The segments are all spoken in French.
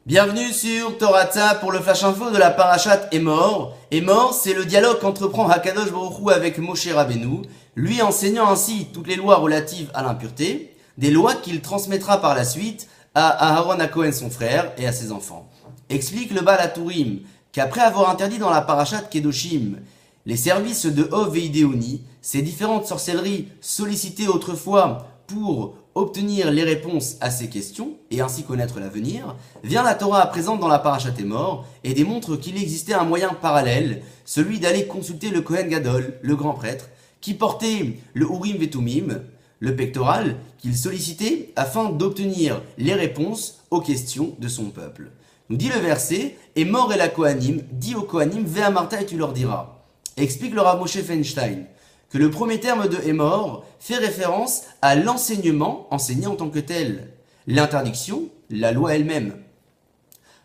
Bienvenue sur Toratza pour le flash info de la parashat Emor. Emor, c'est le dialogue qu'entreprend Hakadosh Baruch Hu avec Moshe Rabbeinu, lui enseignant ainsi toutes les lois relatives à l'impureté, des lois qu'il transmettra par la suite à Aharon HaKohen son frère et à ses enfants. Explique le Baal HaTurim qu'après avoir interdit dans la parashat Kedoshim les services de Hov et Idéoni, ces différentes sorcelleries sollicitées autrefois pour obtenir les réponses à ces questions et ainsi connaître l'avenir, vient la Torah à présent dans la parashat Emor et démontre qu'il existait un moyen parallèle, celui d'aller consulter le Kohen Gadol, le grand prêtre, qui portait le Urim Vetumim, le pectoral qu'il sollicitait afin d'obtenir les réponses aux questions de son peuple. Nous dit le verset, Emor et la Kohanim, dit aux Kohanim, Ve'amarta et tu leur diras. Explique le Rav Moshe Feinstein que le premier terme de Emor fait référence à l'enseignement enseigné en tant que tel, l'interdiction, la loi elle-même.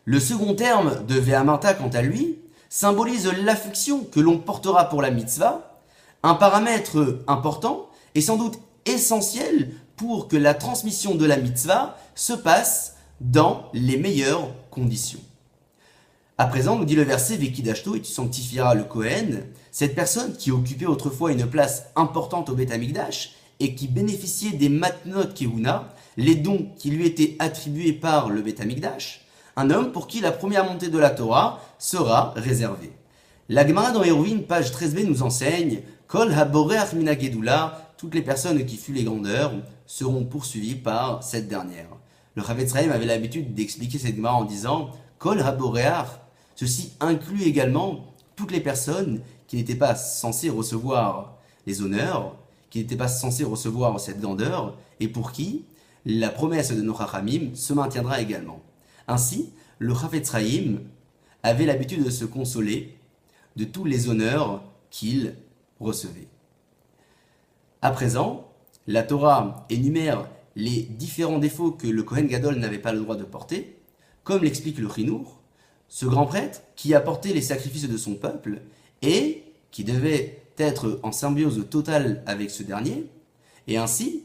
Le second terme de Ve'amarta, quant à lui, symbolise l'affection que l'on portera pour la mitzvah, un paramètre important et sans doute essentiel pour que la transmission de la mitzvah se passe dans les meilleures conditions. À présent, nous dit le verset Vekidashto et tu sanctifieras le Kohen, cette personne qui occupait autrefois une place importante au Beth Amikdash et qui bénéficiait des matnot kehuna, les dons qui lui étaient attribués par le Beth Amikdash, un homme pour qui la première montée de la Torah sera réservée. La Gemara dans Héroïne, page 13b, nous enseigne Kol haboreach mina gedula, toutes les personnes qui fuient les grandeurs seront poursuivies par cette dernière. Le Chavetz Chaim avait l'habitude d'expliquer cette Gemara en disant Kol haboreach. Ceci inclut également toutes les personnes qui n'étaient pas censées recevoir les honneurs, qui n'étaient pas censées recevoir cette grandeur, et pour qui la promesse de nos Chachamim se maintiendra également. Ainsi, le Chavetz Chaim avait l'habitude de se consoler de tous les honneurs qu'il recevait. À présent, la Torah énumère les différents défauts que le Kohen Gadol n'avait pas le droit de porter, comme l'explique le Chinour, ce grand prêtre qui apportait les sacrifices de son peuple et qui devait être en symbiose totale avec ce dernier, et ainsi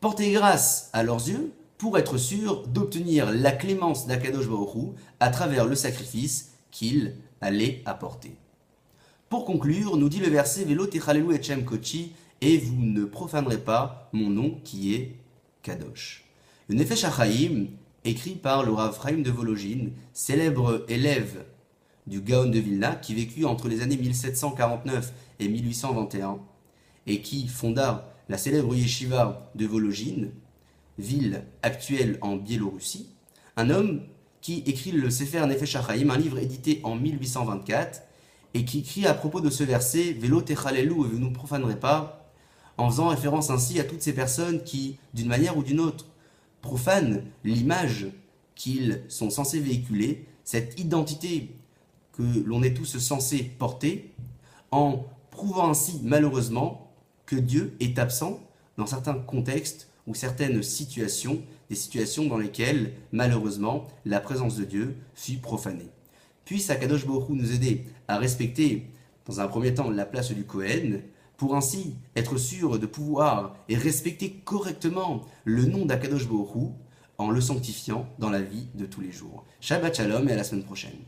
porter grâce à leurs yeux pour être sûr d'obtenir la clémence d'Akadosh Baruch Hu à travers le sacrifice qu'il allait apporter. Pour conclure, nous dit le verset Velo techalelu etchem kochi, et vous ne profanerez pas mon nom qui est Kadosh. Le Nefesh HaChaim, écrit par le Rav Chaim de Volojine, célèbre élève du Gaon de Vilna, qui vécut entre les années 1749 et 1821, et qui fonda la célèbre yeshiva de Volojine, ville actuelle en Biélorussie, un homme qui écrit le Sefer Nefesh HaChaim, un livre édité en 1824, et qui écrit à propos de ce verset « Velo techalelu » et « Vous ne profanerez pas », en faisant référence ainsi à toutes ces personnes qui, d'une manière ou d'une autre, profanent l'image qu'ils sont censés véhiculer, cette identité que l'on est tous censés porter, en prouvant ainsi malheureusement que Dieu est absent dans certains contextes ou certaines situations, des situations dans lesquelles malheureusement la présence de Dieu fut profanée. Puisse Akadosh Baruch Hu nous aider à respecter dans un premier temps la place du Kohen, pour ainsi être sûr de pouvoir et respecter correctement le nom d'Akadosh Baruch Hu en le sanctifiant dans la vie de tous les jours. Shabbat Shalom et à la semaine prochaine.